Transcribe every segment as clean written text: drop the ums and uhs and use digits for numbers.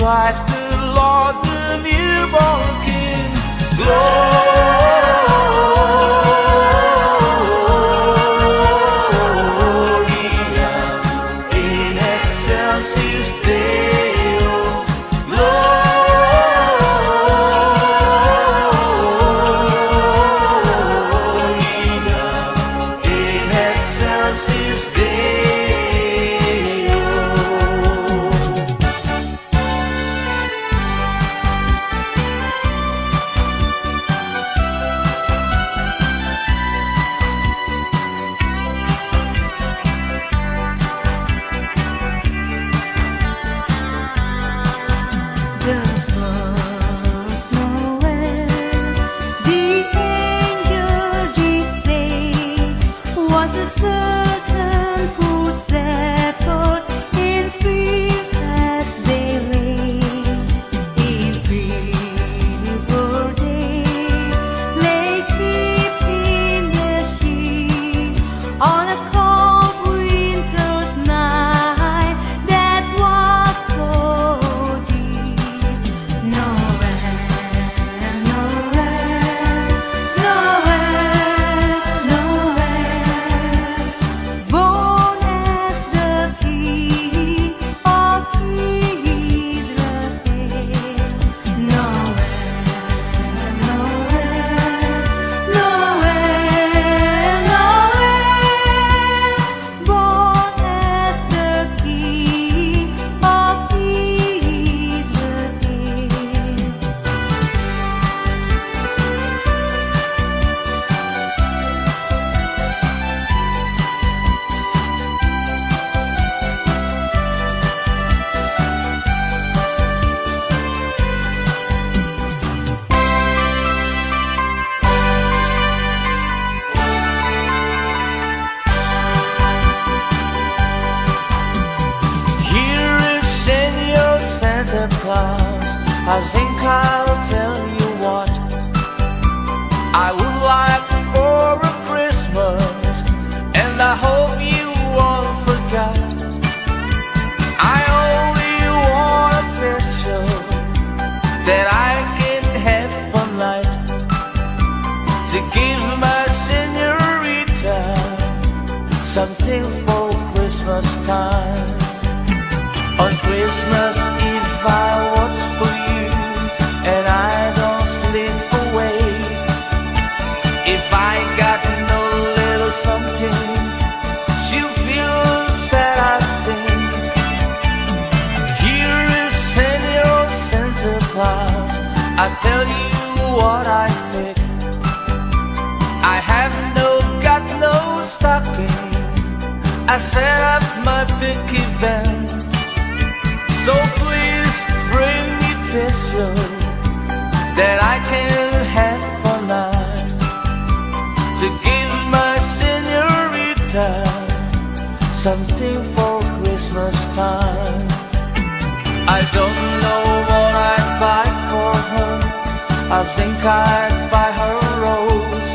Christ the Lord, the newborn King. Gloria in excelsis Deo. Gloria in excelsis Deo. The first Noel, the angel did say, was the certain poor shepherd in field as they lay. In field they lay keeping their sheep on a cold winter's night that was so deep. Noel, Noel, Noel, Noel, born as the King of Israel. Noel, Noel, Noel, Noel, born as the King of Israel. Here is Senor Santa Claus. I think I'll tell you what I would like for a Christmas, and I hope you won't forget. I only want a pistol that I can have for night, to give my senorita something for Christmas time. On Christmas Eve I watch for you, and I don't sleep away. If I got no little something, she'll feel sad, I think. Here is Senor Santa Claus, I tell you what I think. I have got no stocking, I set up my big event. So please bring me pistol that I can have for night, to give my senorita something for Christmas time. I don't know what I'd buy for her. I think I'd buy her a rose,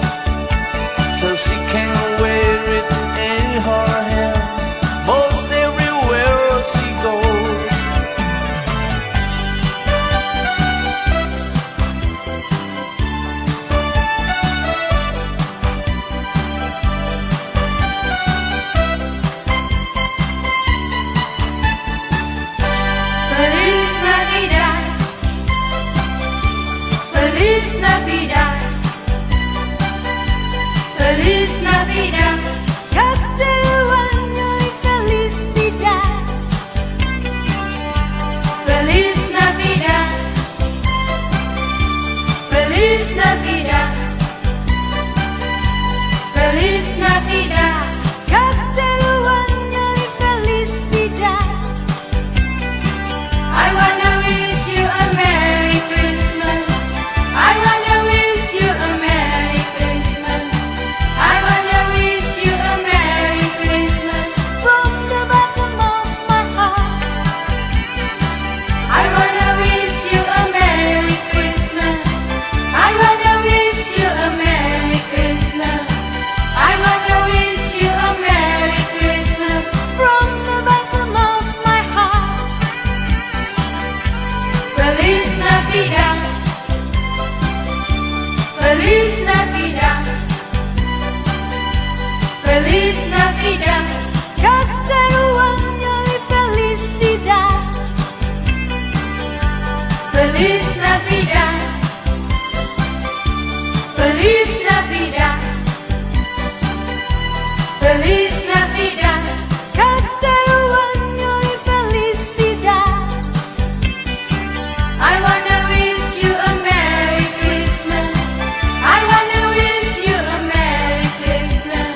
so she can wear it in her hair most everywhere she goes. Feliz Navidad, Feliz Navidad. Feliz Navidad, Feliz Navidad, casteruanyo y felicidad. Feliz Navidad, Feliz Navidad, Feliz Navidad, casteruanyo y felicidad. I wanna wish you a Merry Christmas. I wanna wish you a Merry Christmas.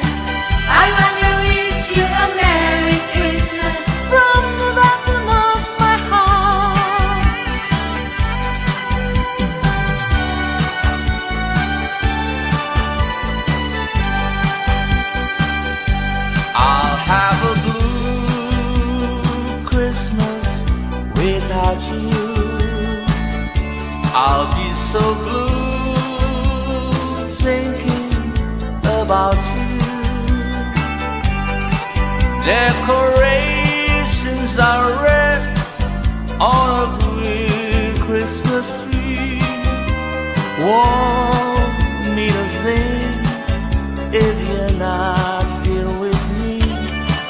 I wanna wish you a Merry Christmas from the bottom of my heart. I'll have a blue Christmas without you. I'll be so blue thinking about you. Decorations are red on a green Christmas tree. Won't mean a thing if you're not here with me.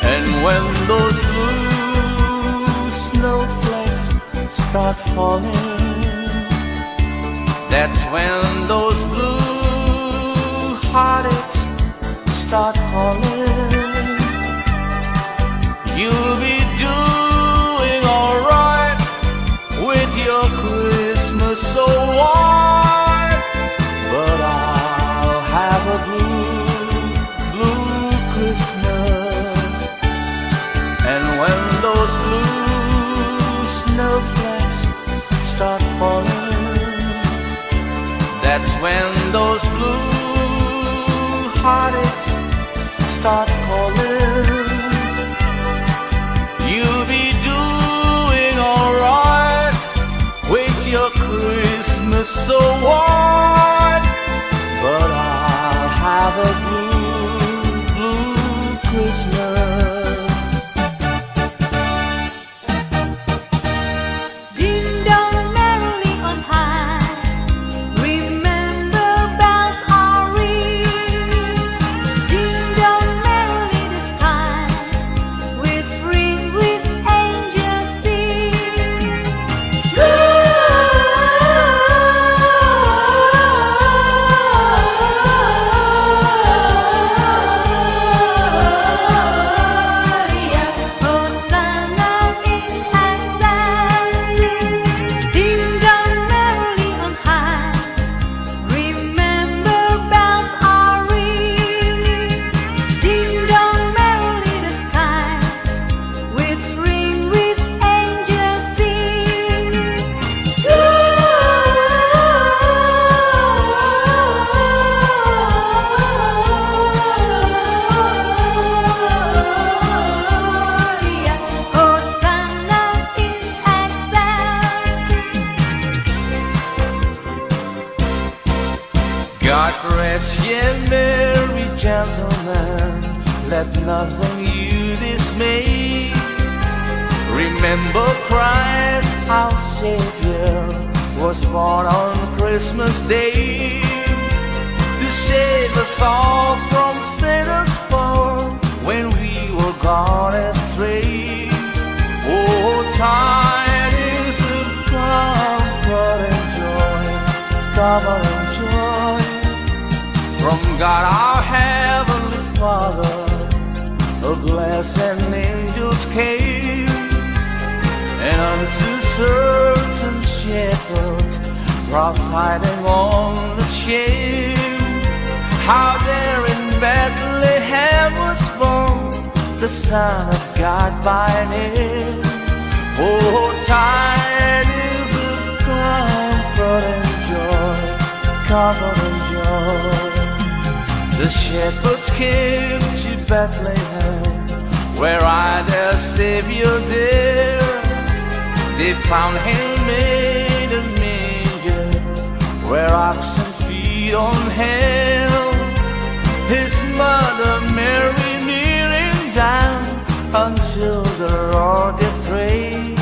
And when those blue snowflakes start falling, that's when those blue heartaches start calling. You'll be doing alright with your Christmas so white, but I'll have a blue Christmas. And when those blue snowflakes start falling, that's when those blue heartaches start calling. You'll be doing alright with your Christmas so white, but I'll have a blue Christmas. Ding dong merrily on high, remember bells are ringing. Ding dong merrily the sky, which ring with angels singing. Gloria, Hosanna in excelsis. Ding dong merrily on high, remember bells are ringing. Ding dong merrily the sky, which ring with angels singing. Gloria, Hosanna in excelsis. God rest ye merry gentlemen, let nothing you dismay. Remember Christ our Savior was born on Christmas Day to save us all from Satan's fall when we were gone astray. Oh, tidings of comfort and joy, comfort and joy from God our Heavenly Father. A glass and angels came, and unto certain shepherds brought tidings on the shame, how there in Bethlehem was born the Son of God by name. Oh, tidings of comfort and joy, comfort and joy. The shepherds came to Bethlehem, where I their Savior dear. They found him made a manger, where oxen feed on him. His mother Mary kneeling down until the Lord did pray.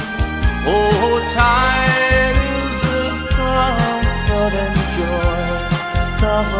Oh, tidings of comfort and joy, comfort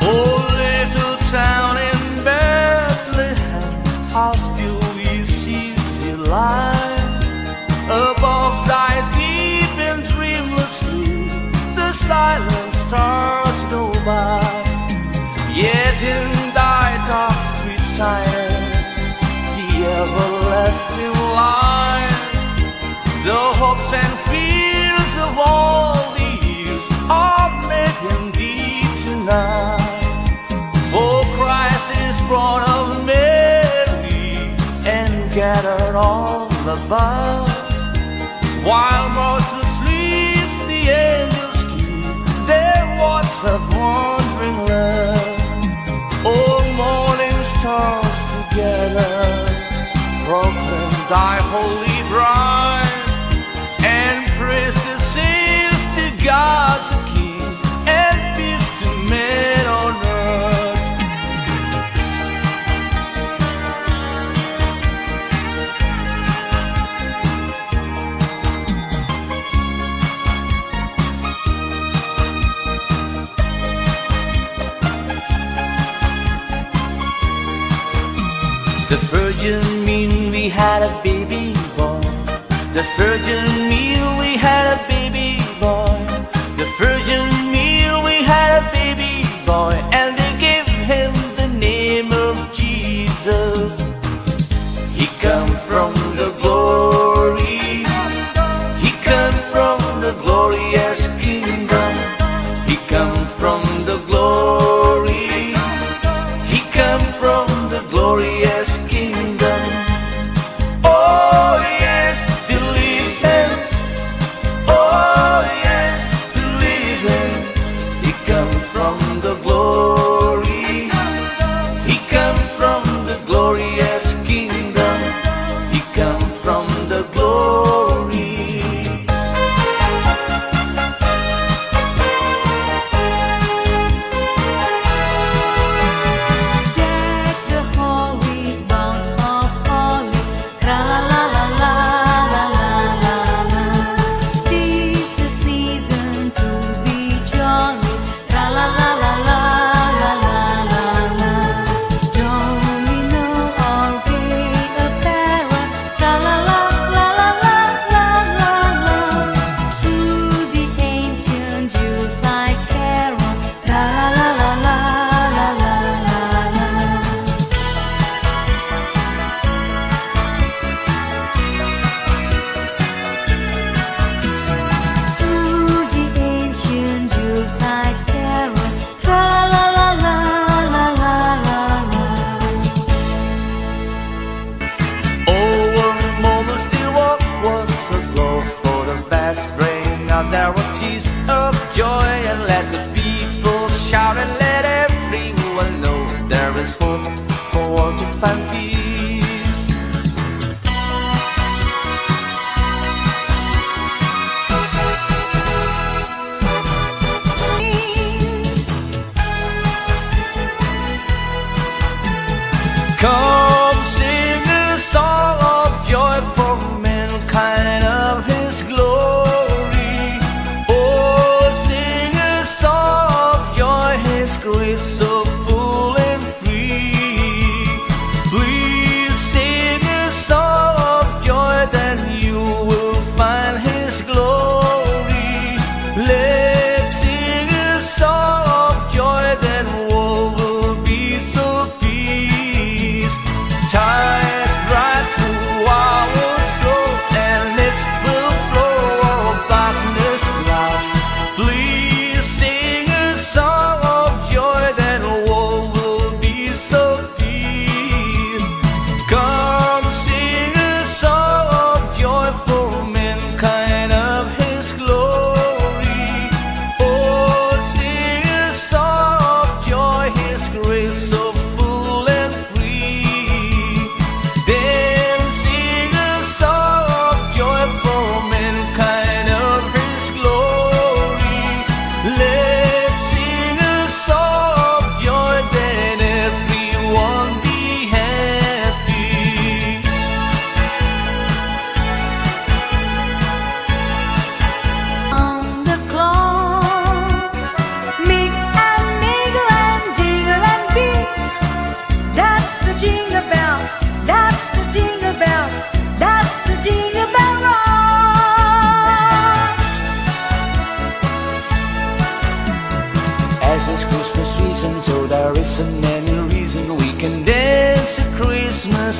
Oh, little town in Bethlehem, how still we see delight. Above thy deep and dreamless sleep, the silent stars go by. Yet in thy dark street shine the everlasting light. The hopes and fears of all the years are making thee tonight. For Christ is born of Mary and gathered all above. While mortal sleeps, the angels keep their watch of wandering love. All morning stars together proclaim thy holy bride, and praises sings to God the King, and peace to men on earth. The virgin mean we had a baby boy. The virgin mean we had a baby boy. The virgin mean we had a baby boy, and they gave him the name of Jesus. He come from the glory. He come from the glorious kingdom. He come from the glory. He come from the glorious kingdom. Oh yes, believe him. Oh yes, believe him. He come from the glory. He come from the glorious kingdom. He come from the glory. Deck the hall with boughs of holly, tra la la la la la la la la. Tis the season to be jolly, tra la la la la la la la la. Don't we know our gay apparel, tra la la la la la la la la. To the ancient Yuletide carol, tra la la la la la la la la. To the ancient Yuletide carol, tra la la la la la la la. Oh, one moment still, what was the glow for the best? Bring out their tears of joy and let the people shout and let everyone know there is hope for all to find peace. Come sing a song of joy for mankind of his glory. Oh,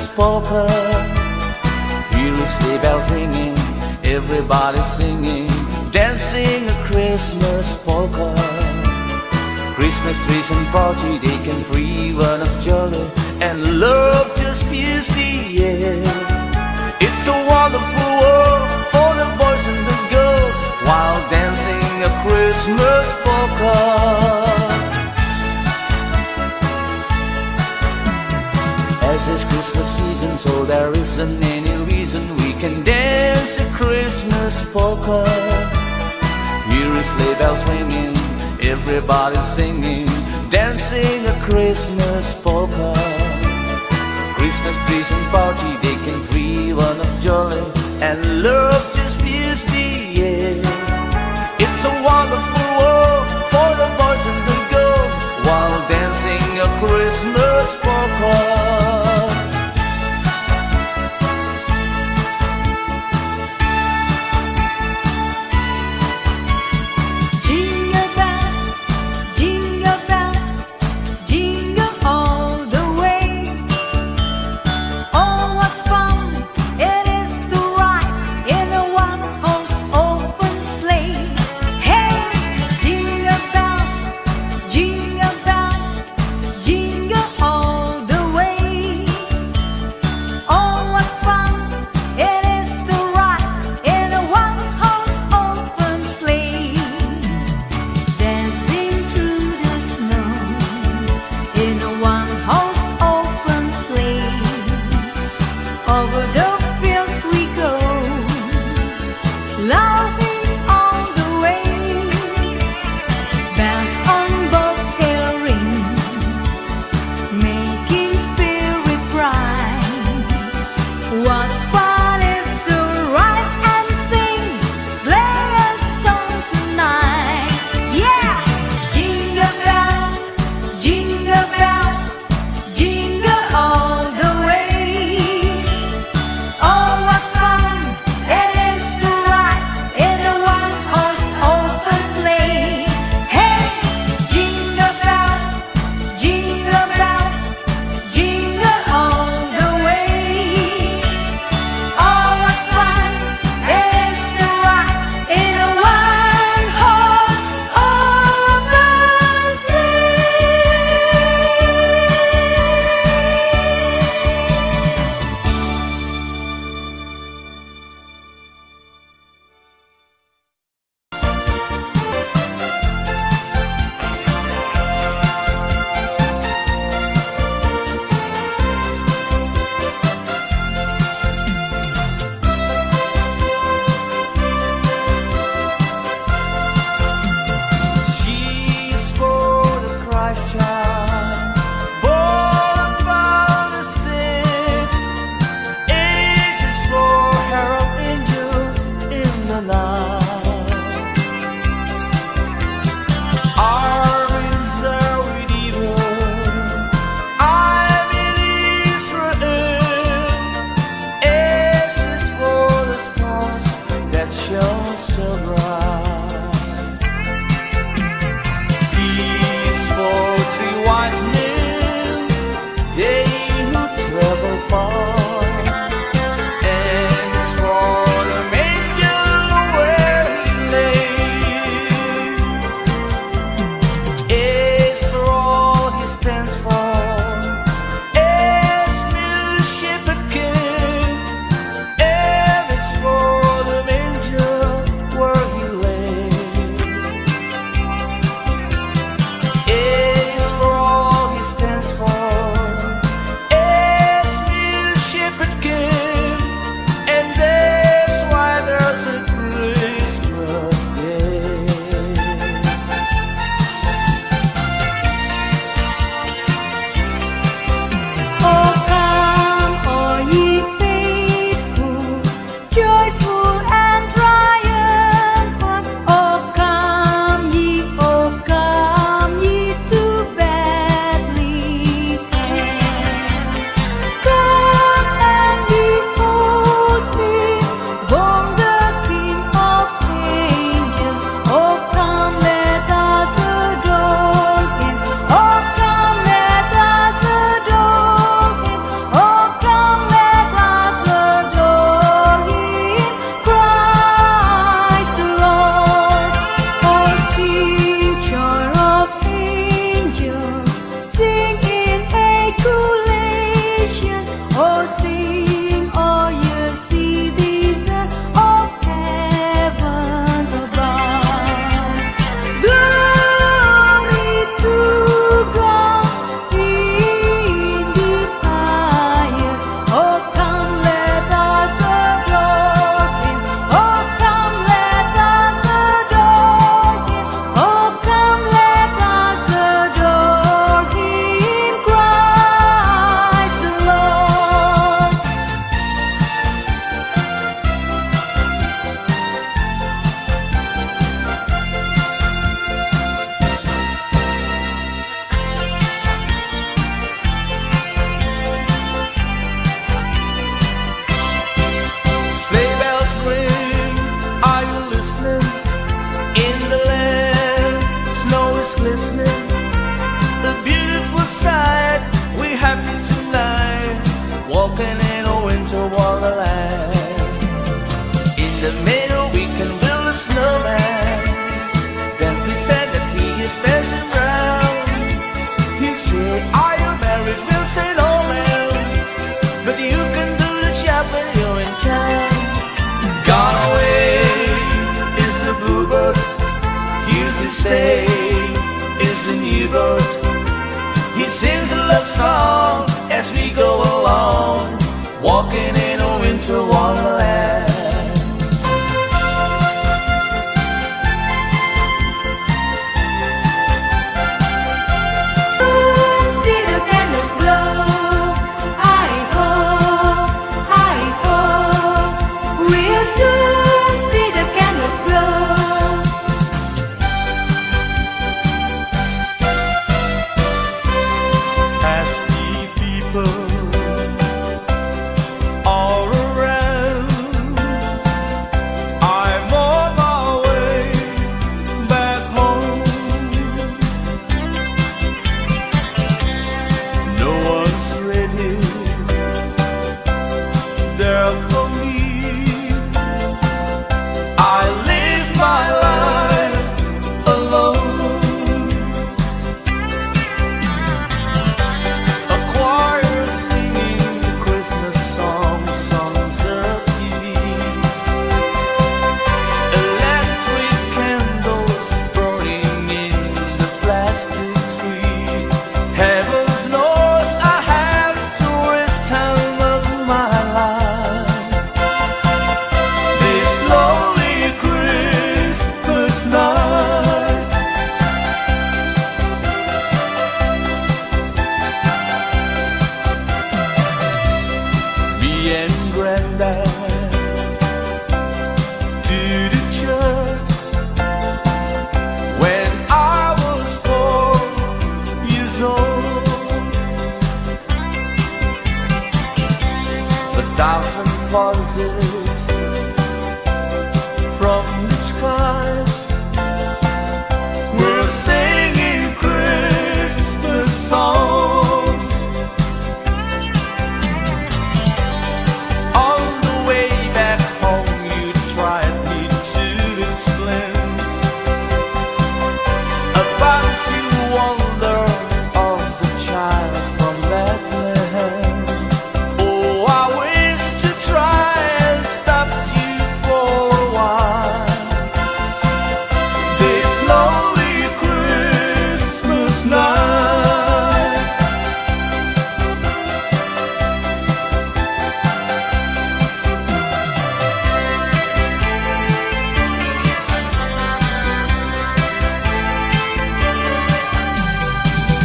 Christmas polka. Hear the sleigh bells ringing, everybody singing, dancing a Christmas polka. Christmas trees and party, they can free one of jolly, and love just fills the air. It's a wonderful world for the boys and the girls while dancing a Christmas polka. As it's Christmas season, so there isn't any reason we can dance a Christmas polka. Hear the sleigh bells ringing, everybody singing, dancing a Christmas polka. Christmas trees and party, they can free one of jolly, and love just fills the air. It's a wonderful world for the boys and the girls while dancing a Christmas polka. to the church when I was 4 years old. 1,000 voices from the skies were singing Christmas songs. On the way back home, you tried me to explain about the wonder of the child from Bethlehem. Oh, I wish to try and stop you for a while. This lonely Christmas night.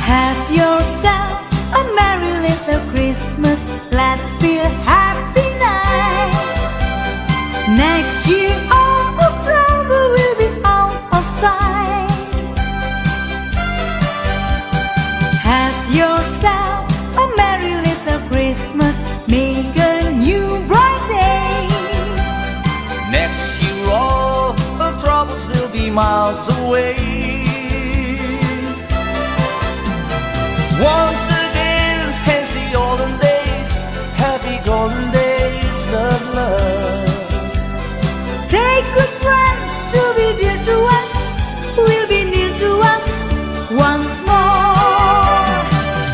Have yourself a merry little Christmas, glad feel happy night. Next year all the trouble will be out of sight. Have yourself a merry little Christmas, make a new bright day. Next year all the troubles will be miles away. Once again, hence the olden days, happy golden days of love. Take good friends to be dear to us, will be near to us once more.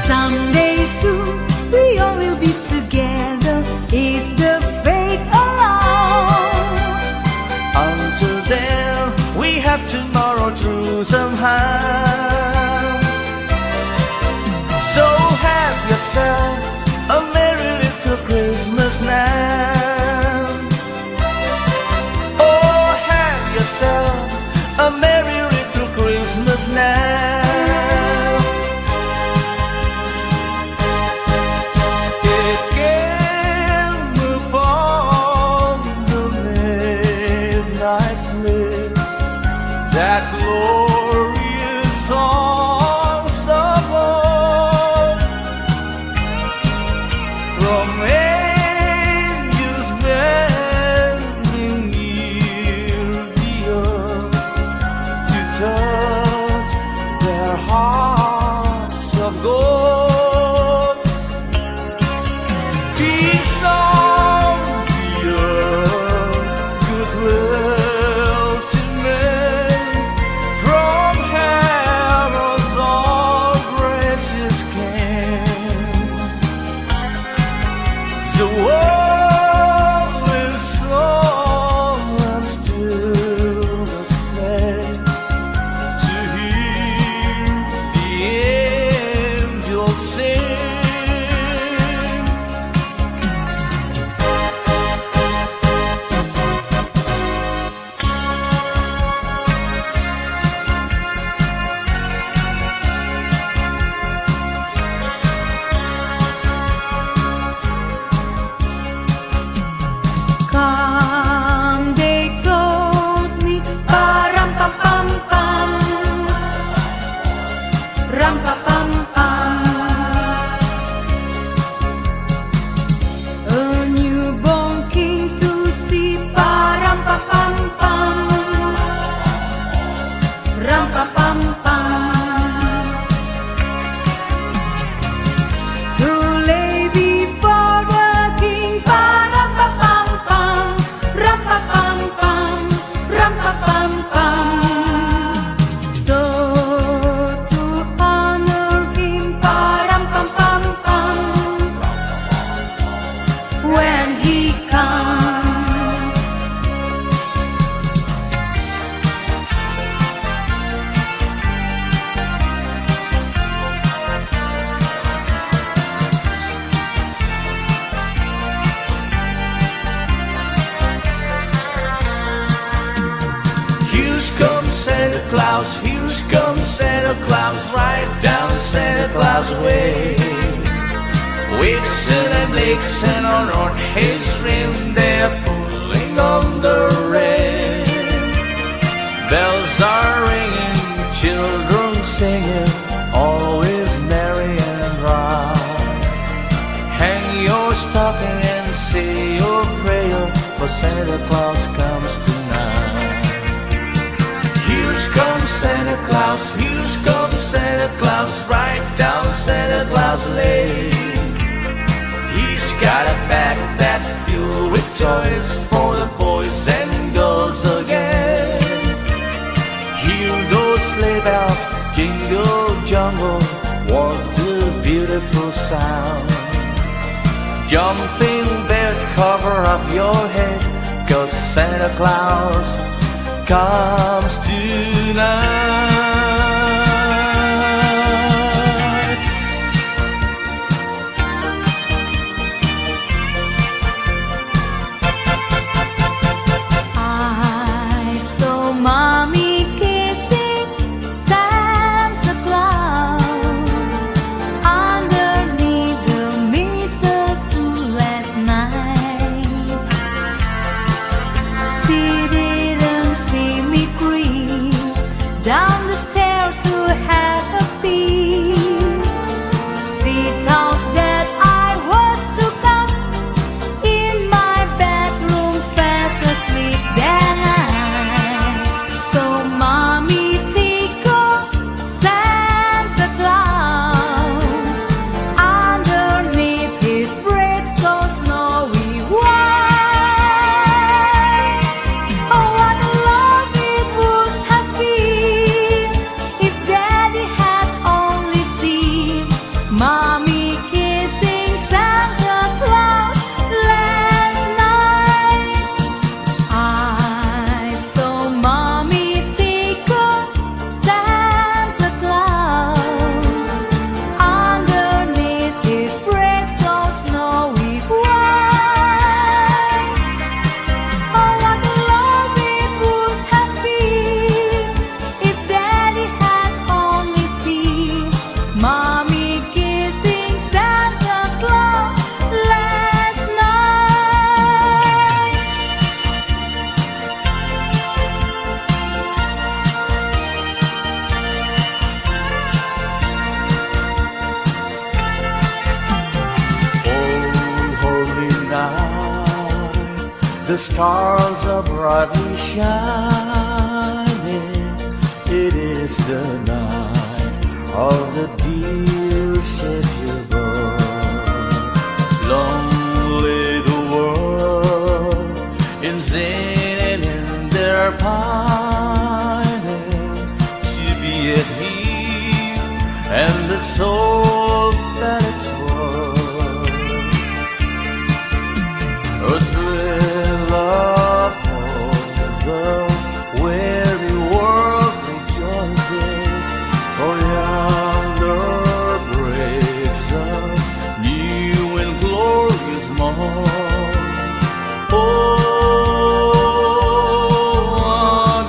Someday soon we all will be together if the fate allows. Until then, we have tomorrow through somehow. So have yourself a merry little Christmas now. Oh, have yourself a merry little Christmas now. It came upon the midnight flare, that glorious songs of old, from angels bending near the earth to touch their hearts of gold. Peace on the earth, goodwill to men, from heaven's all gracious king. The world will song and stillness play to hear the angels sing. Come, they told me, param pam pam pam, ram pa pam pam. A newborn king to see, param pa pam pam, ram pa pam pam. To lay before the king, param pa pam pam, ram pa pam pam, ram pa pam pam. So to honor him, param pam pam pam, when he comes. Santa Claus, here comes Santa Claus, right down Santa Claus way. Whistling and Blixen on North Hills Rim, they're pulling on the rail. Bells are ringing, children singing, always merry and bright. Hang your stocking and say your prayer, for Santa Claus comes tonight. Here comes Santa Claus, here comes Santa Claus, right down Santa Claus Lane. He's got a bag that filled with toys for the boys and girls again. Hear those sleigh bells jingle jungle, what a beautiful sound. Jumping bears cover up your head, 'cause Santa Claus comes tonight. I saw Mommy kissing Santa Claus underneath the mistletoe last night. She didn't see me creep down the stairs to have a peek. She thought that I was to come in my bedroom fast asleep that night. So Mommy tickled Santa Claus underneath his breath so snowy white. Oh, what a love it would have been if Daddy had only seen Mommy kissing Santa Claus last night. I saw Mommy tickle Santa Claus underneath his breath so snowy white. Oh, what a love it would have been if Daddy had only seen Mommy kissing Santa Claus last night. Oh, holy night, the stars are brightly shining. It is the night of the dear Savior born. Long lay the world in sin and in their pining, to be at Him and the soul that it's worth. A thrill of hope, the weary world rejoices, for yonder breaks a new and glorious morn. Oh, what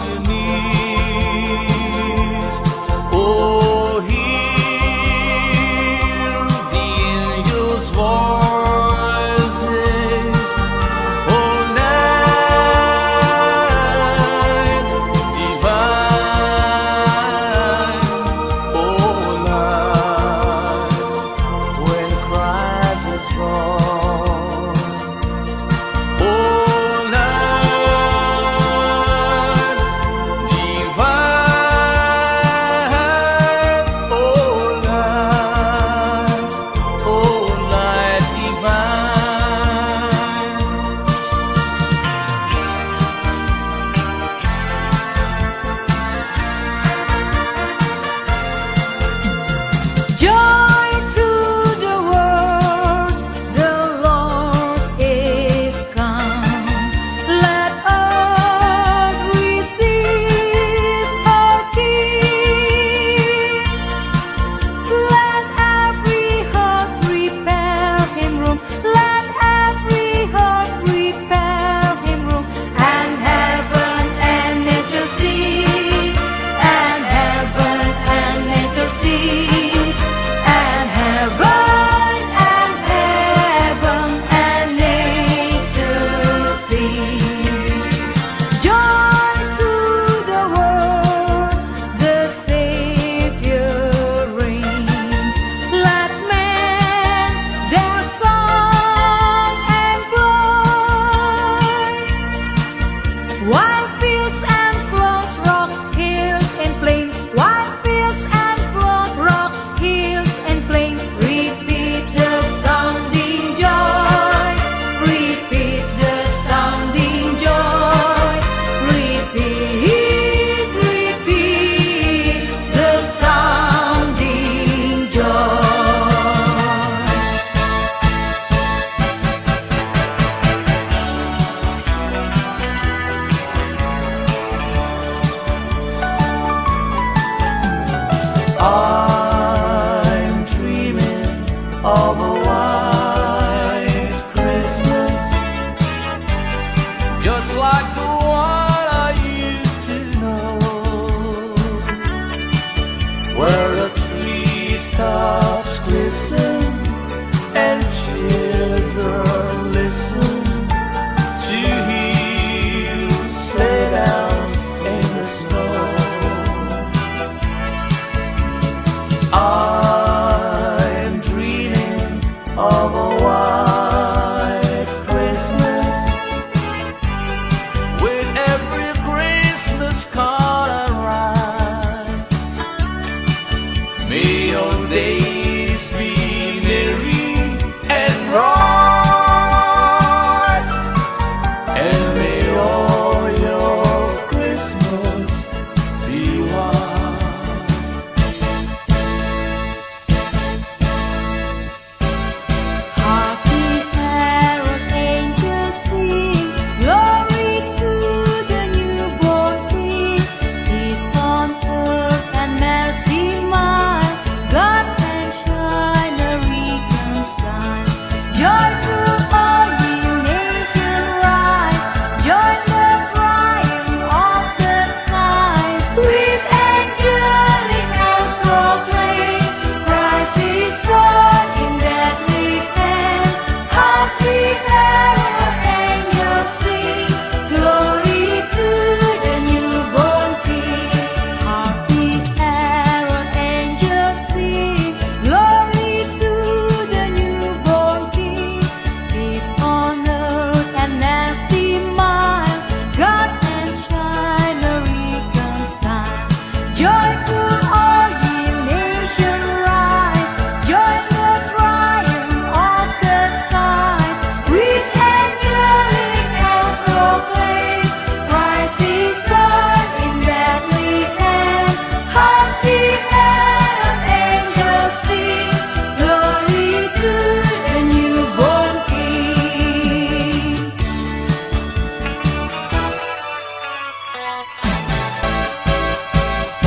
just like the one I used to know, where the treetops glisten and children listen to hear sleigh bells in the snow. I'm dreaming of a white Christmas, with every Christmas card I write. May your days be merry and bright, and may all your Christmas be white. Happy carol angels sing, glory to the newborn King. Peace on earth and mercy mild, God and shine a reconcile. Joy to all ye nations rise, join the triumph of the skies. With angelic bells proclaim, Christ is born in Bethlehem. Happy carol angels sing, glory to the newborn King. Happy carol angels sing, glory to the newborn King. Peace on earth and mercy mild, God and shine a reconcile. Joy to all ye nations rise, join the triumph of the skies. With angelic bells proclaim, Christ is born in Bethlehem. Happy carol angels sing, glory to the newborn King.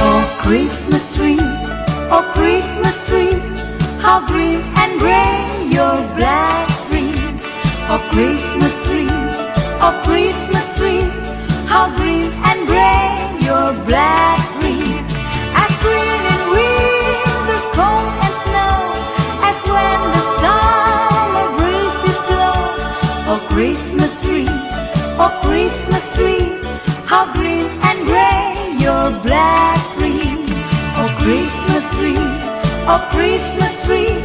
Oh Christmas tree, how green and gray your black tree. Oh Christmas tree, how green and gray your black tree. As green in winter's cold and snow, as when the summer breezes blow. Oh Christmas tree, how green and gray your black tree. Oh Christmas tree,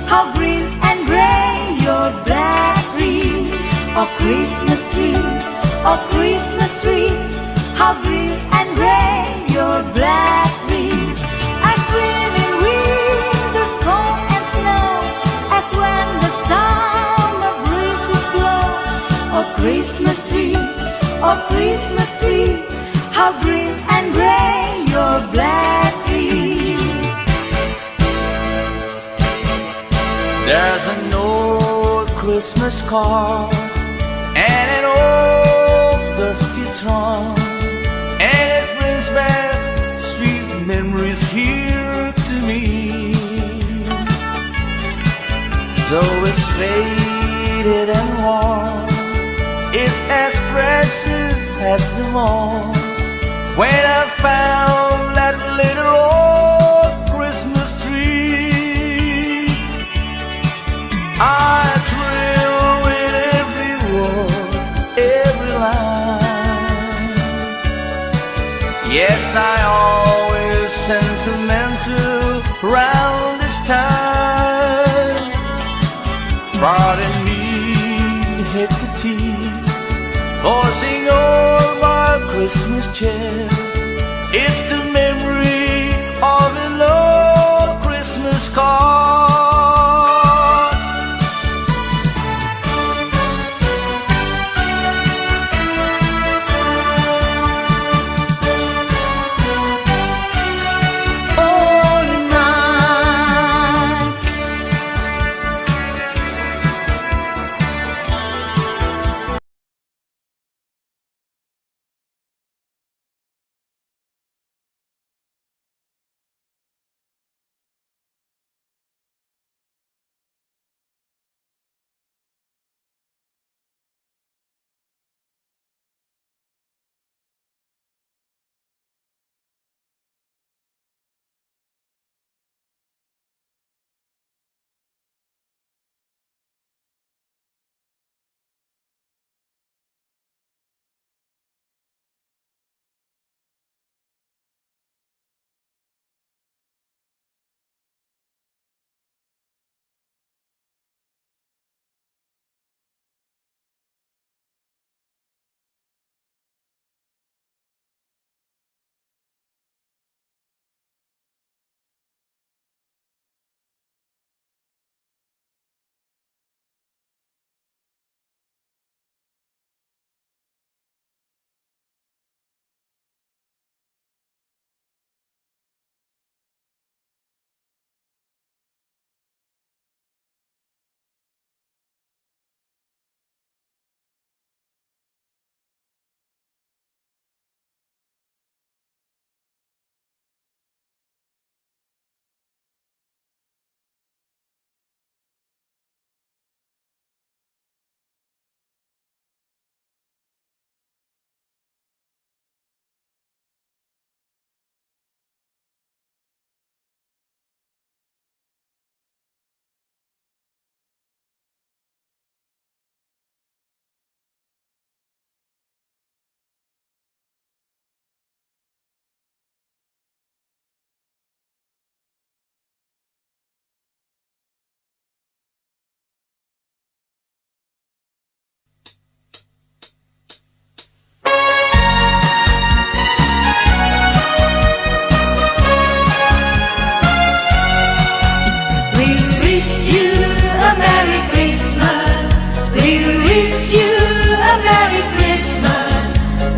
how green and gray your black tree. Oh Christmas tree, how green and gray your black tree. As green in winter's cold and snow, as when the summer breezes blow. Oh Christmas tree, how green and gray your black tree. There's an old Christmas card and an old dusty trunk, and it brings back sweet memories here to me. Though it's faded and worn, it's as precious as them all. When I found that little old Christmas tree, I thrilled with every word, every line. Yes, I always sentimental round this time. Pardon me, hit the tease, forcing all my Christmas cheer. It's the memory of an old Christmas card.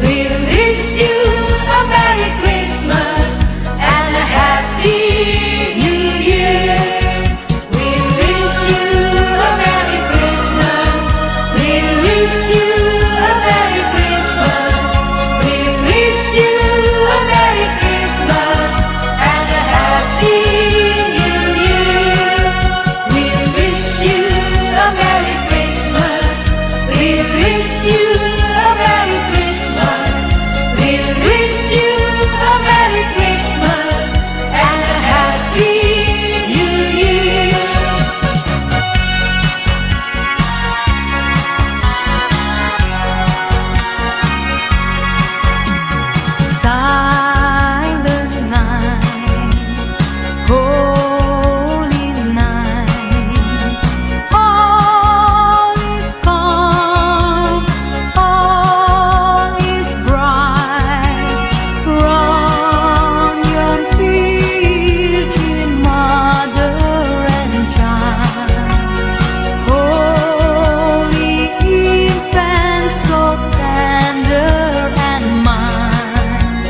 We wish you a Merry Christmas and a Happy New Year. We wish you a Merry Christmas. We wish you a Merry Christmas. We wish you a Merry Christmas and a Happy New Year. We wish you a Merry Christmas. We wish you a Merry Christmas. We wish you a Merry Christmas and a Happy New Year. Silent night, holy night, all is calm, all is bright. Round yon field, between mother and child, holy infant, so tender and mild,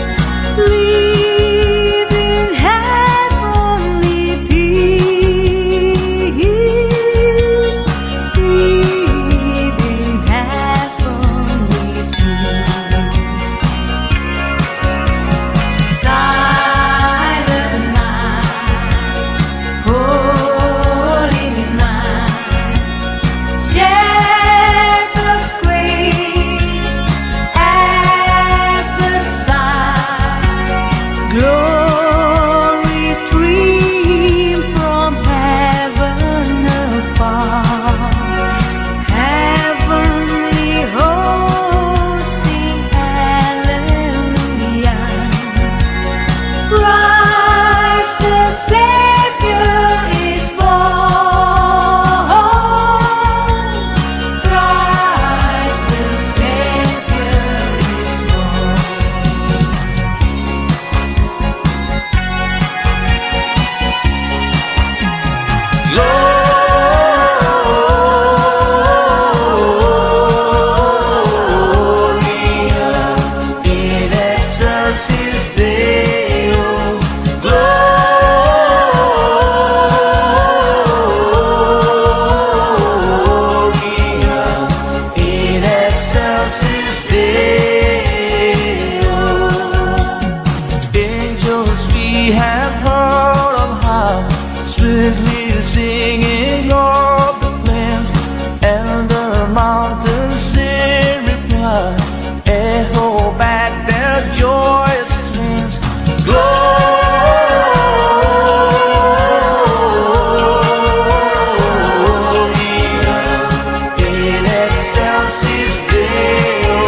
sleep in heavenly peace, sleep in heavenly peace. Silent night, holy night, shepherds quake at the sight, glory stream from heaven afar, heavenly hosts sing hallelujah. Christ the Savior is born. Christ the Savior is born. Gloria in excelsis Deo. Gloria in excelsis Deo. Angels we have heard of how swiftly singing of the plains, and the mountains in reply echo back their joyous strains. Gloria in excelsis Deo.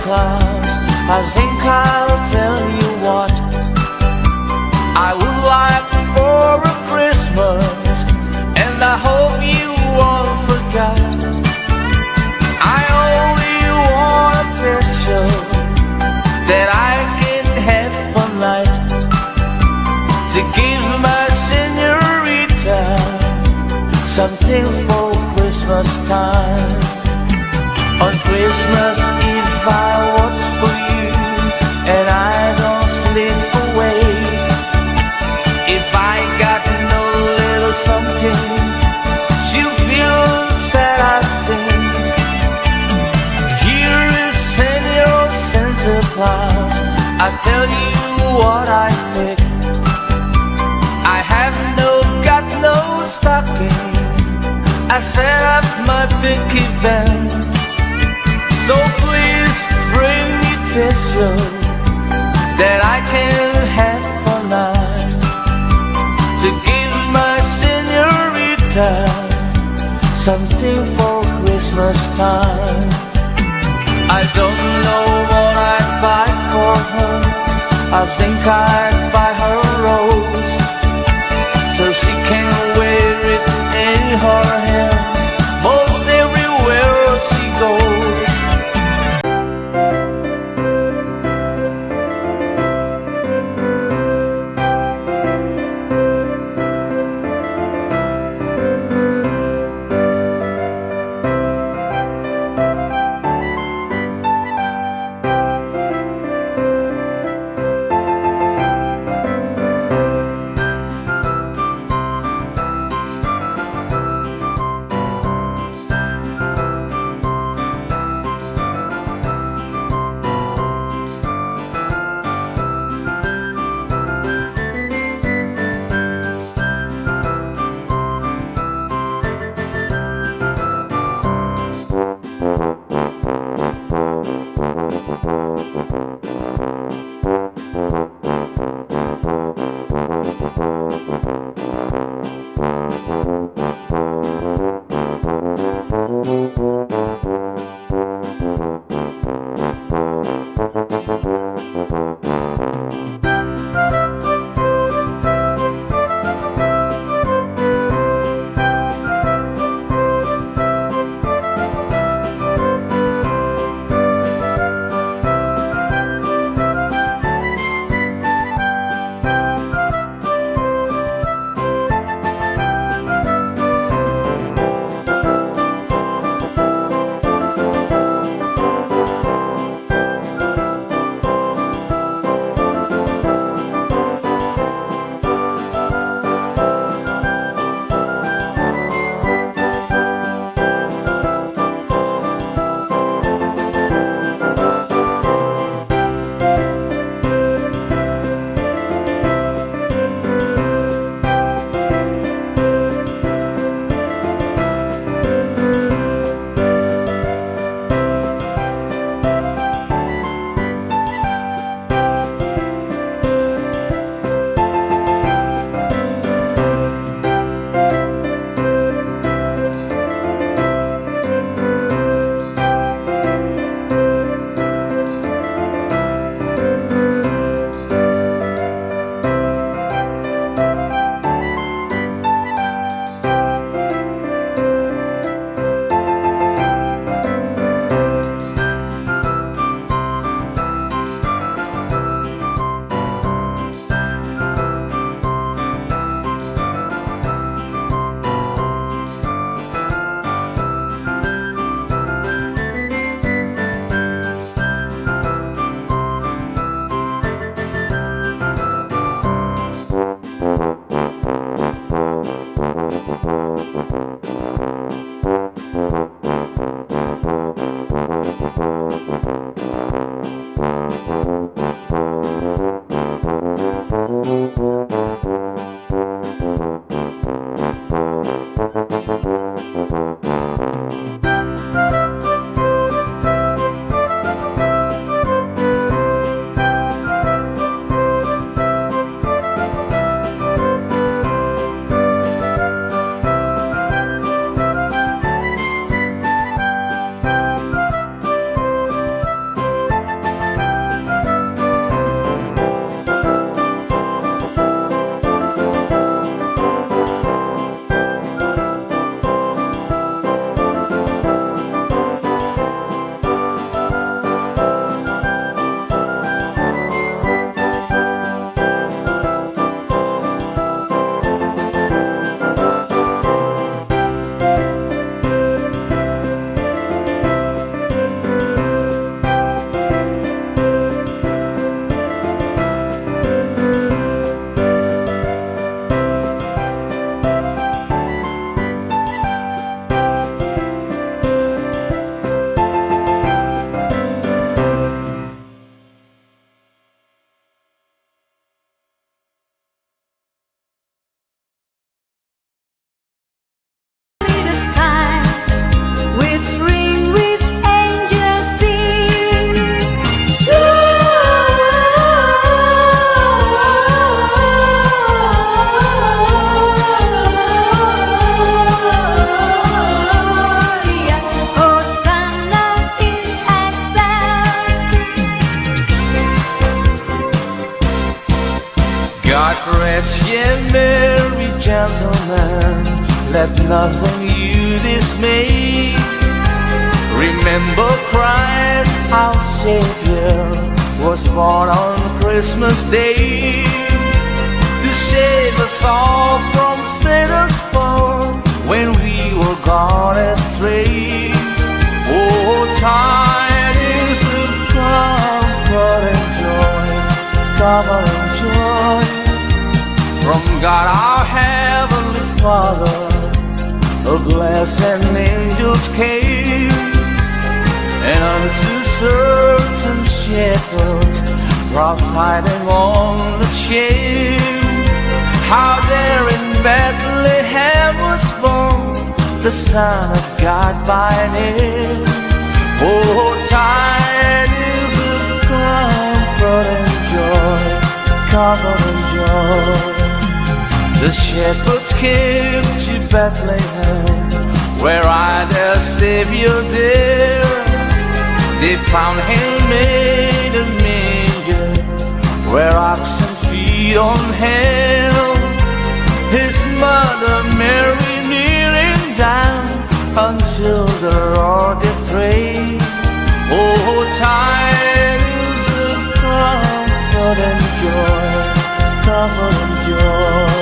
Claus, I think I'll tell you what I would like for a Christmas, and I hope you won't forget. I only want a pistol that I can have for night, to give my señorita something for Christmas time. On Christmas Eve I watch for you, and I don't slip away. If I got no little something, she'll feel sad, I think. Here is Senor Santa Claus, I tell you what I think. I have got no stocking, I set up my big event. So please bring me peso that I can have for night, to give my señorita something for Christmas time. I don't know what I'd buy for her. I think I'd buy her a rose, so she can wear it in her hair most everywhere she goes. But rest ye merry gentlemen, let nothing you dismay. Remember Christ our Savior was born on Christmas Day to save us all from Satan's fall when we were gone astray. Oh, tidings of comfort and joy, comfort and joy from God our Heavenly Father. A blessed angels came, and unto certain shepherds brought tidings on the shame, how there in Bethlehem was born the Son of God by name. Oh, tidings of comfort and joy, comfort and joy. The shepherds came to Bethlehem, where I their Savior there. They found him made a manger, where oxen feed on hell. His mother Mary kneeling down until the Lord did pray. Oh, tidings of comfort and joy, comfort and joy.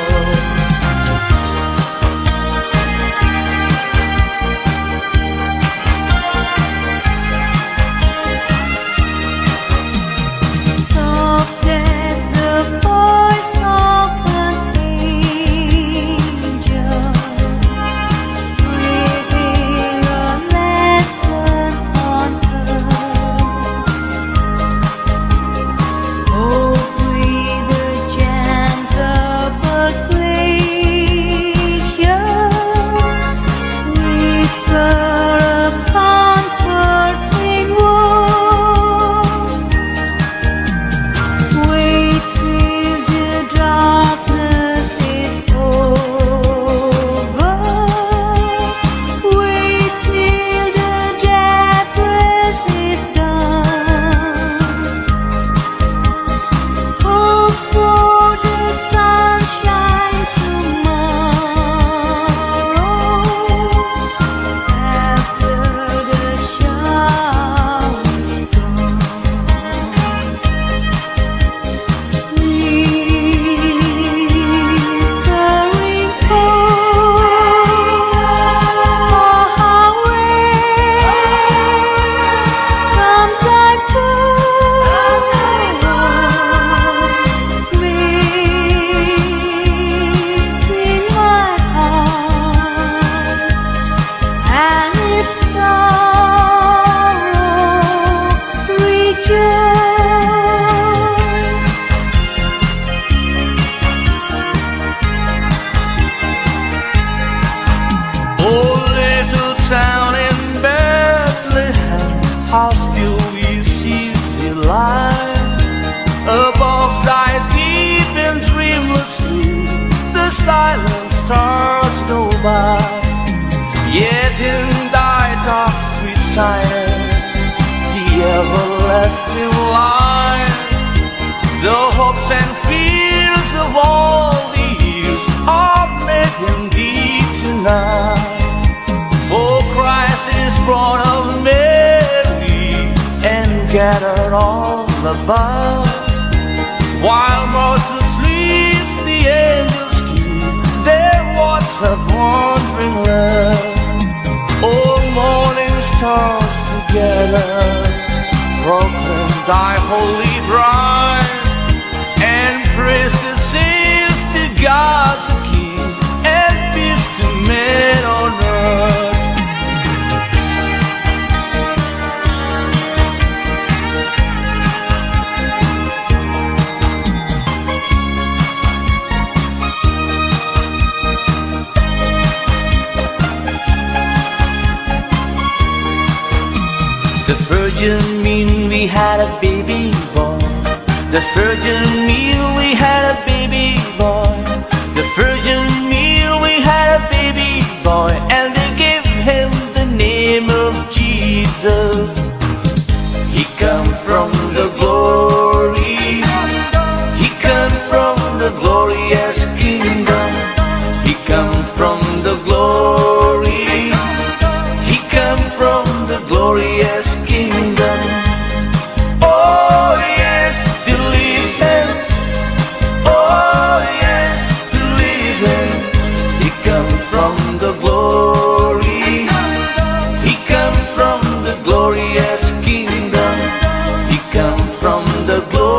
How still we see delight above thy deep and dreamless sleep. The silent stars go by, yet in thy dark street silence, the everlasting light, the hopes and fears of all the years are met in thee tonight. For Christ is born of Mary and gathered all above. While mortal sleeps, the angels keep their watch of wandering love. All morning stars together proclaim thy holy bride, and praises sings to God the King, and peace to men on earth. The virgin mean we had a baby boy. The virgin mean we had a baby boy. The virgin mean we had a baby boy, and they gave him the name of Jesus. He come from the glory. He come from the glory glorious kingdom. He come from the glory. He come from the glorious kingdom. Oh yes, believe him. Oh yes, believe him. He come from the glory. He come from the glorious kingdom. He come from the glory.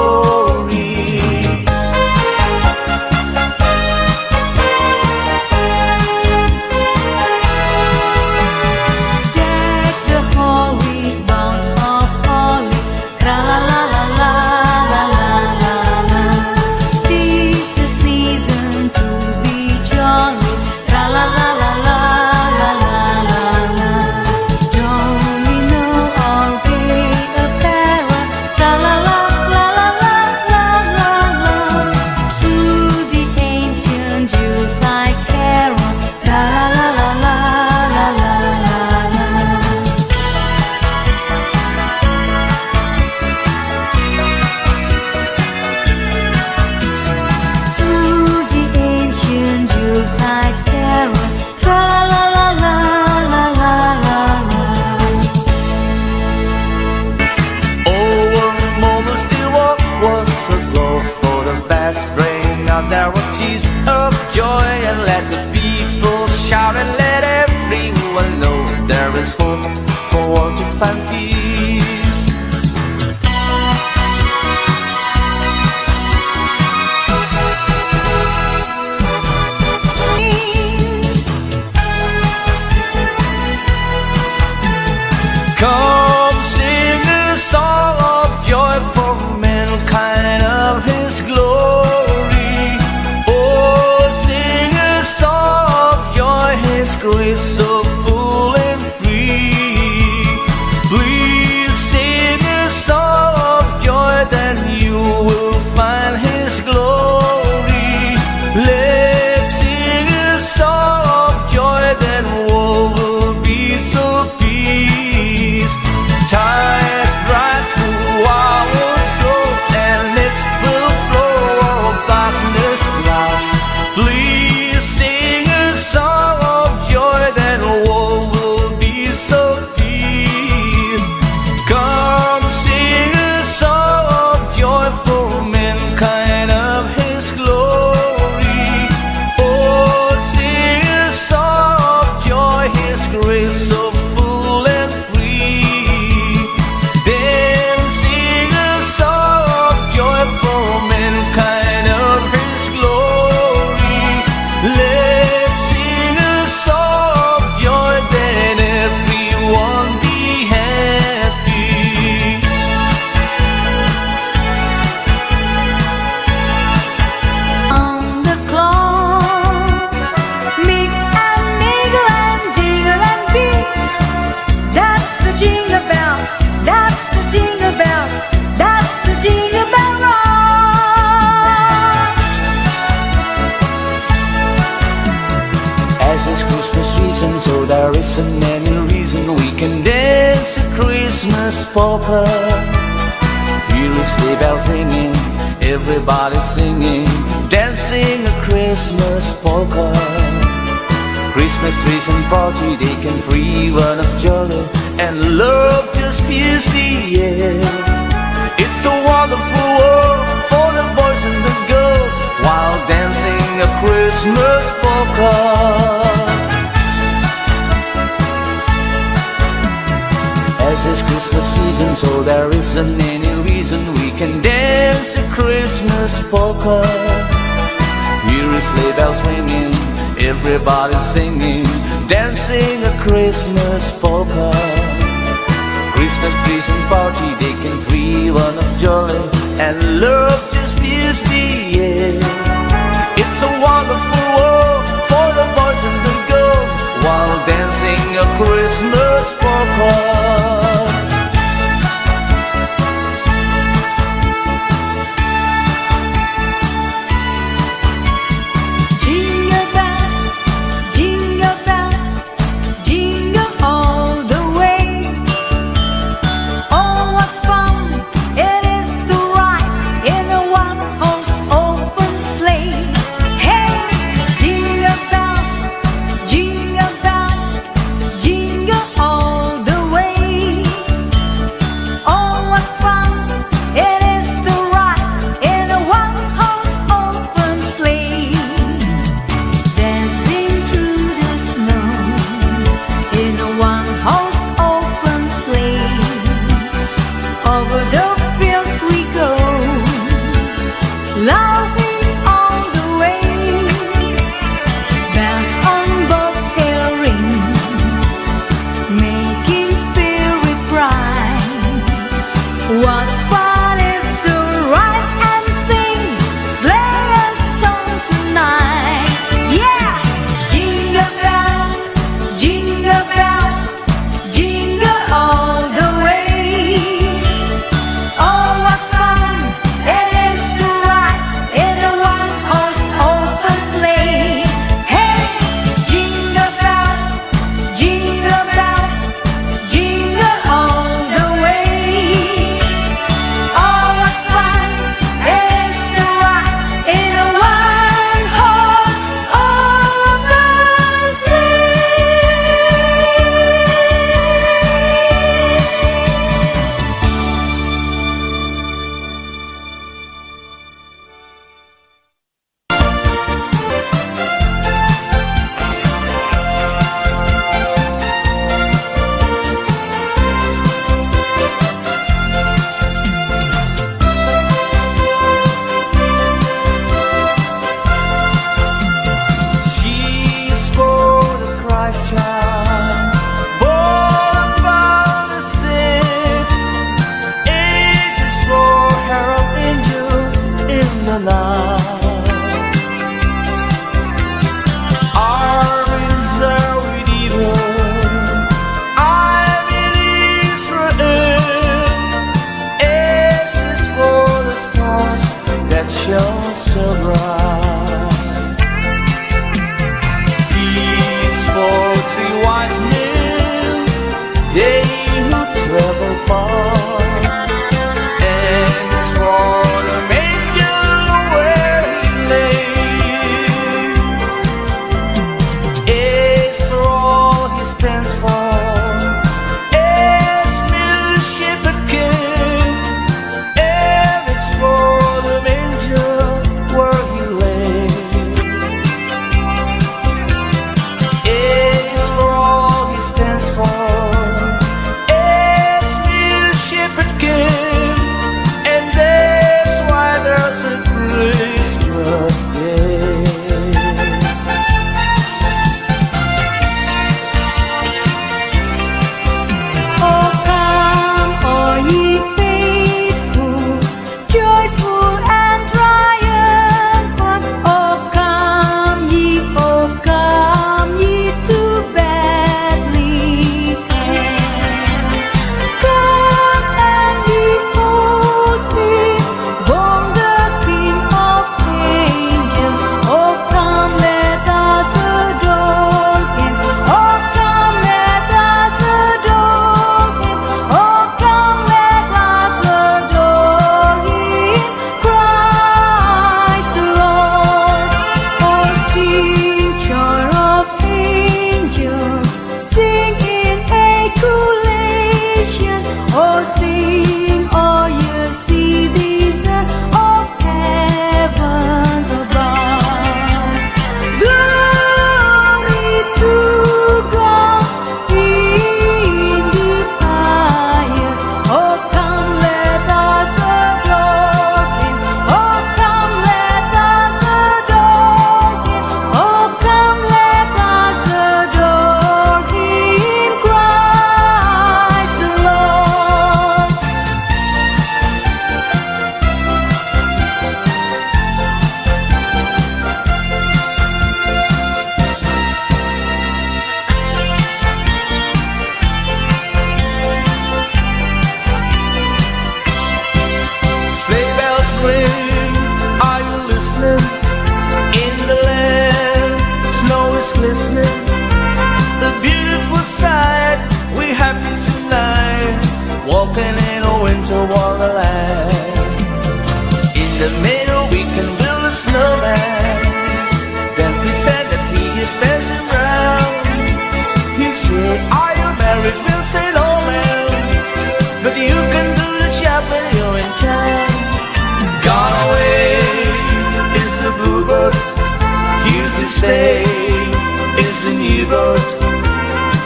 Deck the hall with boughs of holly. Tra la la la la la la la la. Tis the season to be jolly. Tra la la la la la la la la. Don't we know our gay apparel? Tra la la la la la la la la. Through the ancient Yuletide carol. Tra la la la la la la la la. Through the ancient Yuletide carol. Tra la la la la la la la. Over a moment still what was the glow for the best bring out their tears of joy and let the people shout and let everyone know there is hope for all to find peace. Come sing a song of joy for mankind of his glory. Oh, sing a song of joy, his grace so full and free. Please sing a song of joy, then you will find his glory. Let's sing a song of joy, then all will be so peace. Time is bright through our soul, and it will flow all darkness cloud. Please sing a song of joy, then all will be so peace. Come sing a song of joy for mankind of his glory. Oh, sing a song of joy, his grace so full and free. Then sing a song of joy for mankind of his glory. Let's sing a song of joy, then everyone be happy. On the clock, mix and mingle and jingle and beat. That's the jingle bells. That's the jingle bells. That's the jingle bell rock. As it's Christmas season, so there isn't any reason we can dance a Christmas polka. Here is sleigh bells ringing, everybody singing, dancing a Christmas polka. Christmas trees and party, they can free one of jolly, and love just fills the air. It's a wonderful world for the boys and the girls while dancing a Christmas polka. As it's Christmas season, so there isn't any reason we can dance a Christmas polka. Here is sleigh bells ringing, everybody singing, dancing a Christmas polka. Christmas trees and party, they can free one of jolly, and love just fills the air. It's a wonderful world for the boys and the girls while dancing a Christmas polka. Jingle bells, jingle bells, jingle all the way. Oh, what fun it is to ride in a one-horse open sleigh. day is a new birth.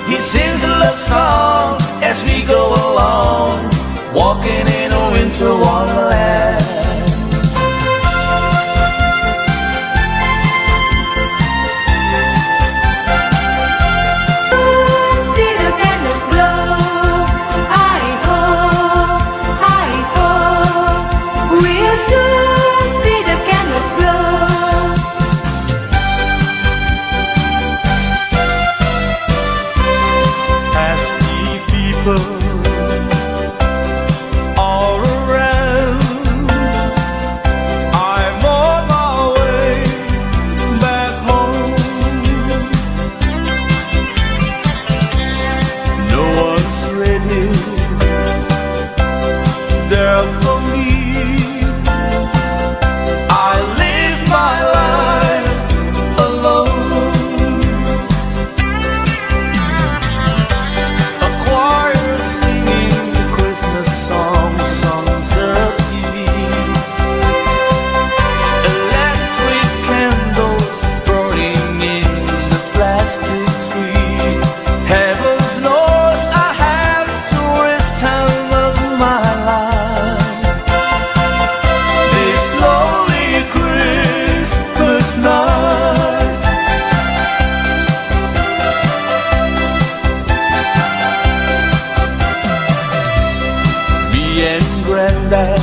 He sings a love song as we go along, walking in a winter wonderland. See the candles glow. Hi ho, hi ho. We'll soon see the candles glow. Hasty people all around, I'm on my way back home. No one's ready there for me. I live my life alone. A choir singing Christmas songs on TV. Electric candles burning in the plastic tree. Heaven knows I have to waste time of my life. This lonely Christmas night. Me and Granddad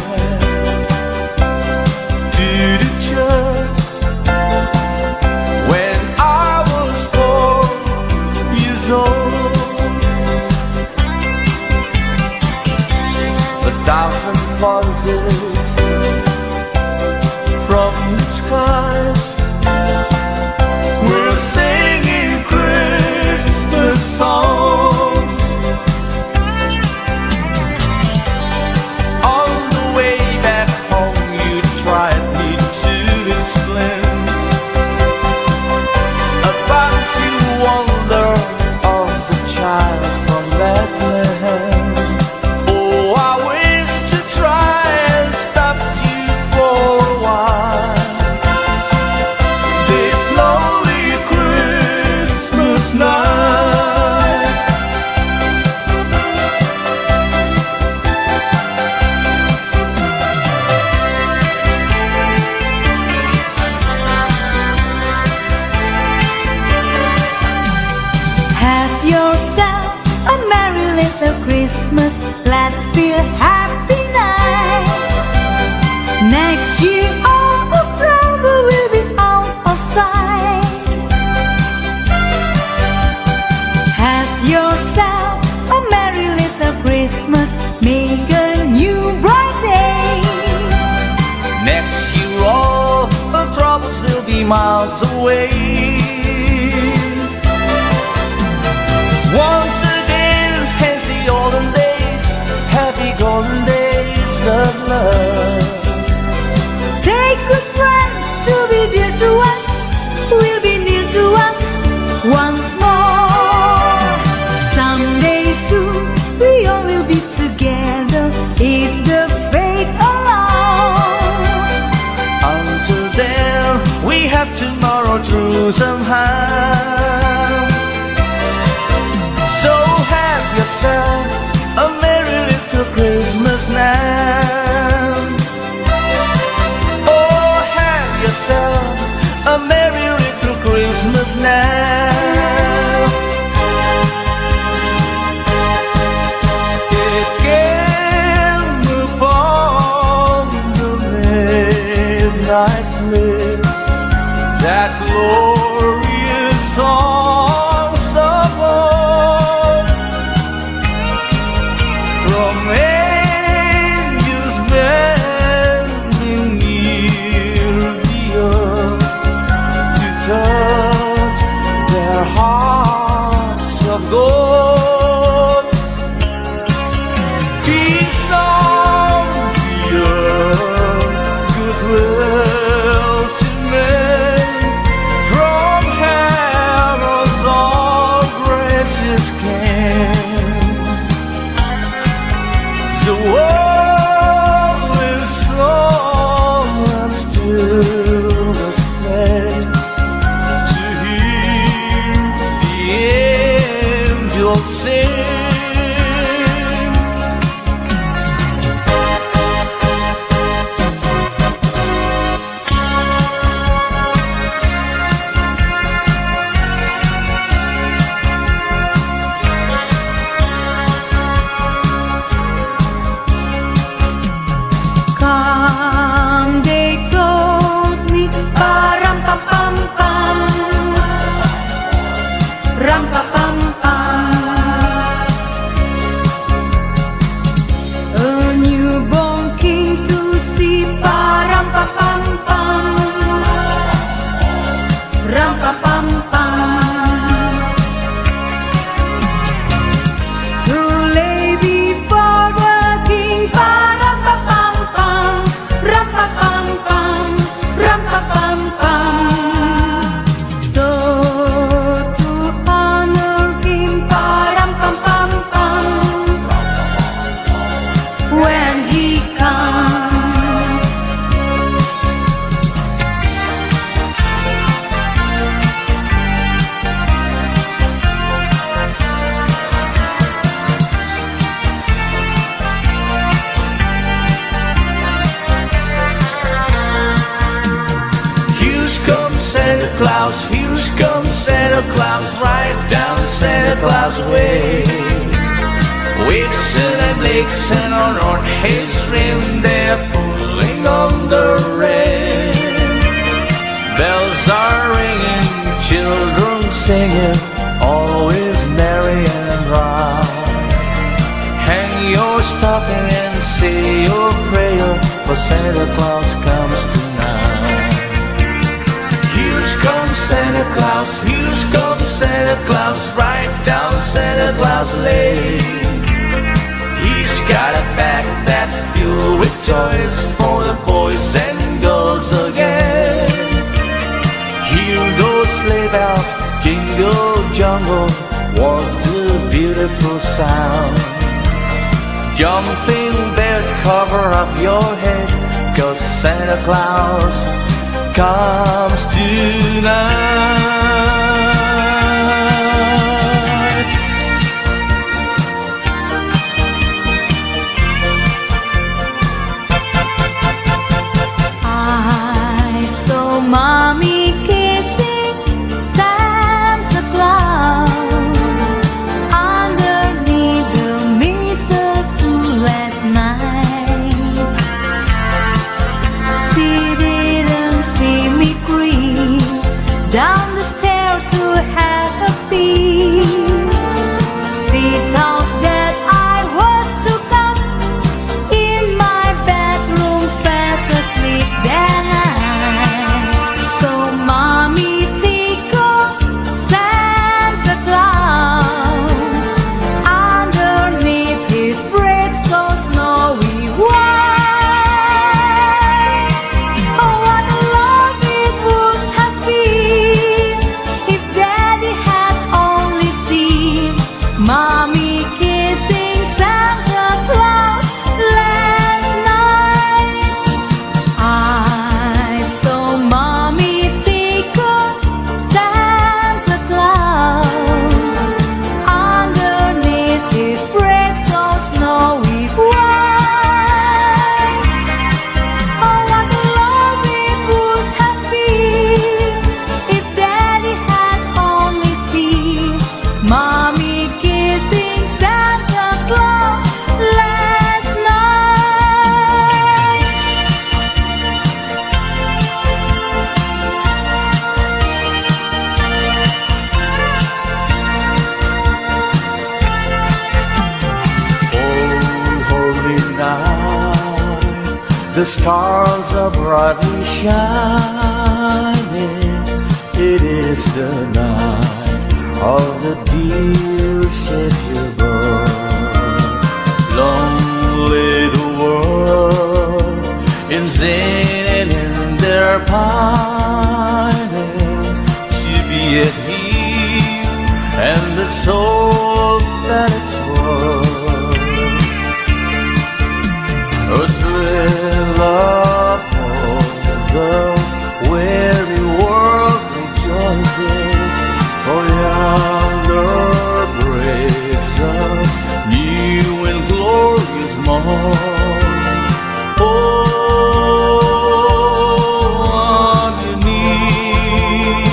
to the church when I was 4 years old. A thousand voices from the skies were singing Christmas songs. On the way back home, you tried me to explain about the wonder of the child from Bethlehem. Oh, I wish to try and stop you for a while. This lonely Christmas night. Have yourself a merry little Christmas. Let's feel happy night. Next year all the trouble will be out of sight. Have yourself a merry little Christmas. Make a new bright day. Next year all the troubles will be miles away. Once again, as the olden days, happy golden days of love. Take good friends to be dear to us, will be near to us once more. Someday soon we all will be together if the fate allows. Until then, we have tomorrow through somehow. So have yourself a merry little Christmas now. Oh, have yourself a merry little Christmas now. It came upon the midnight mist, that glorious songs of old, from angels bending near the earth to touch Santa Claus, here comes Santa Claus, right down Santa Claus way. Vixen and Blitzen on his rim, they're pulling on the rein. Bells are ringing, children singing, always merry and round. Hang your stocking and say your prayer, for Santa Claus comes tonight. Here comes Santa Claus, here comes Santa Claus, right down Santa Claus Lane. He's got a bag that filled with toys for the boys and girls again. Hear those sleigh bells jingle jungle, what a beautiful sound. Jumping bears cover up your head, 'cause Santa Claus comes tonight. I saw Mommy kissing Santa Claus underneath the mistletoe last night. She didn't see me creep down the stair to have a peek. She thought that I was to come in my bedroom fast asleep that night. So Mommy tickled Santa Claus underneath his breath so snowy white. Oh, what a love it would have been if Daddy had only seen Mommy kissing Santa Claus last night. I saw Mommy tickle Santa Claus underneath his breath so snowy white. Oh, what a love it would have been if Daddy had only seen Mommy kissing Santa Claus last night. Oh, holy night, the stars are brightly shining. It is the night of the dear Savior born. Long lay the world in vain and in their pining to be at Him and the soul that it's worth. A thrill of hope, the weary world rejoices, for yonder breaks a new and glorious morn. Oh, on your knees,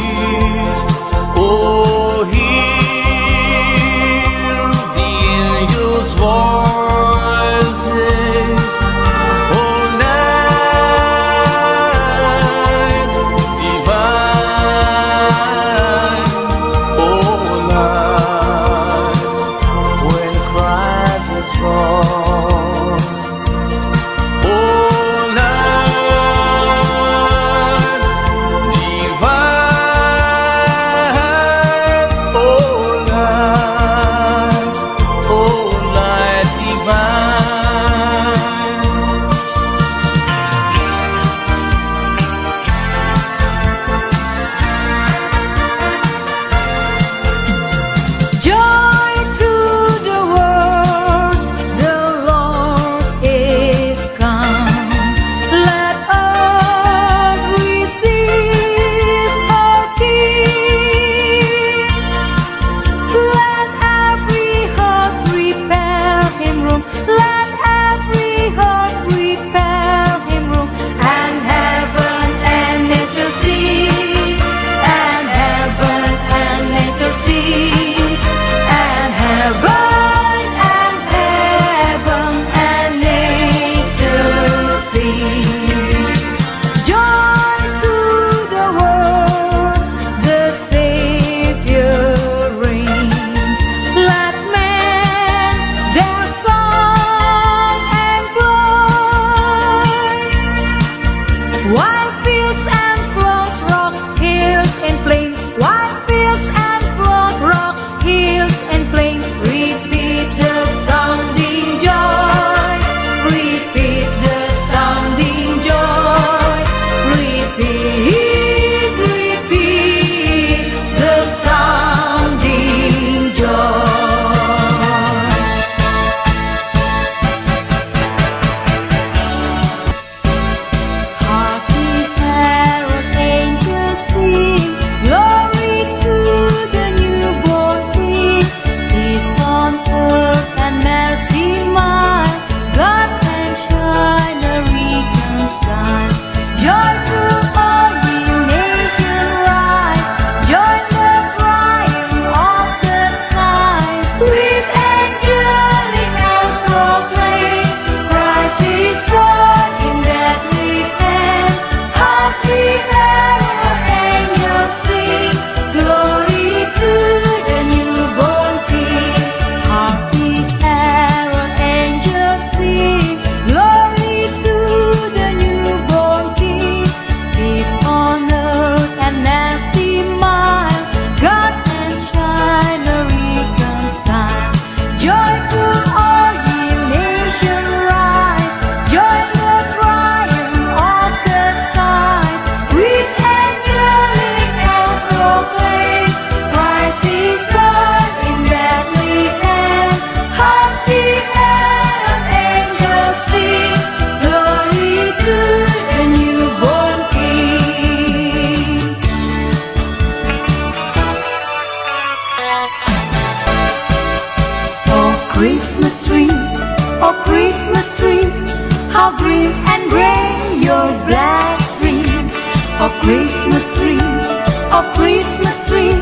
Christmas tree,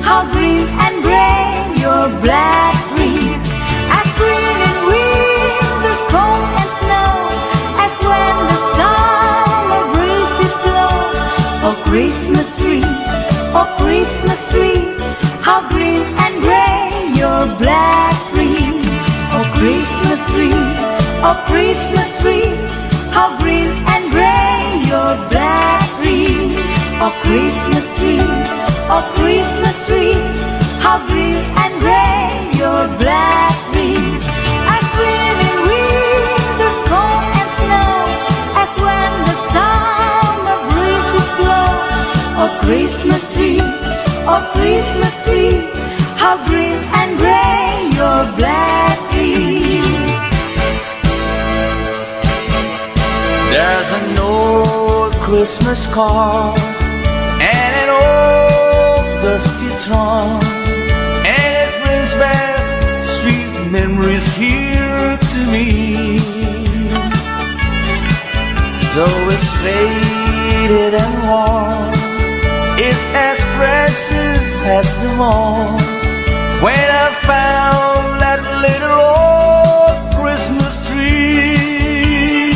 how green and gray your black green, as green in winter's cold and snow, as when the summer breezes blow. Oh Christmas tree, oh Christmas tree, how green and gray your black green. Oh Christmas tree, oh Christmas tree, how green and gray your black green. Oh Christmas tree, oh Christmas tree, how green and gray your black green, as green in winter's cold and snow, as when the summer breezes blow. Oh Christmas tree, oh Christmas tree, how green and gray your black green. There's an old Christmas card and an old dusty trunk, and it brings back sweet memories here to me. So it's faded and worn, it's as precious as them all. When I found that little old Christmas tree,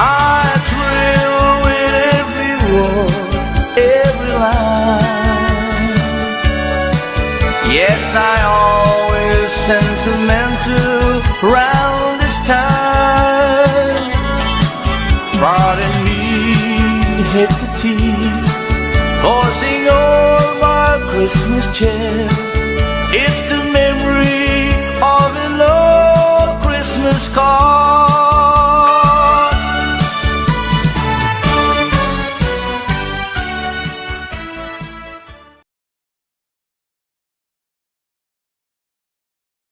I thrill with every word, every line. Yes, I always sentimental round this time. Pardon me, hate to tease, forcing all my Christmas cheer. It's to make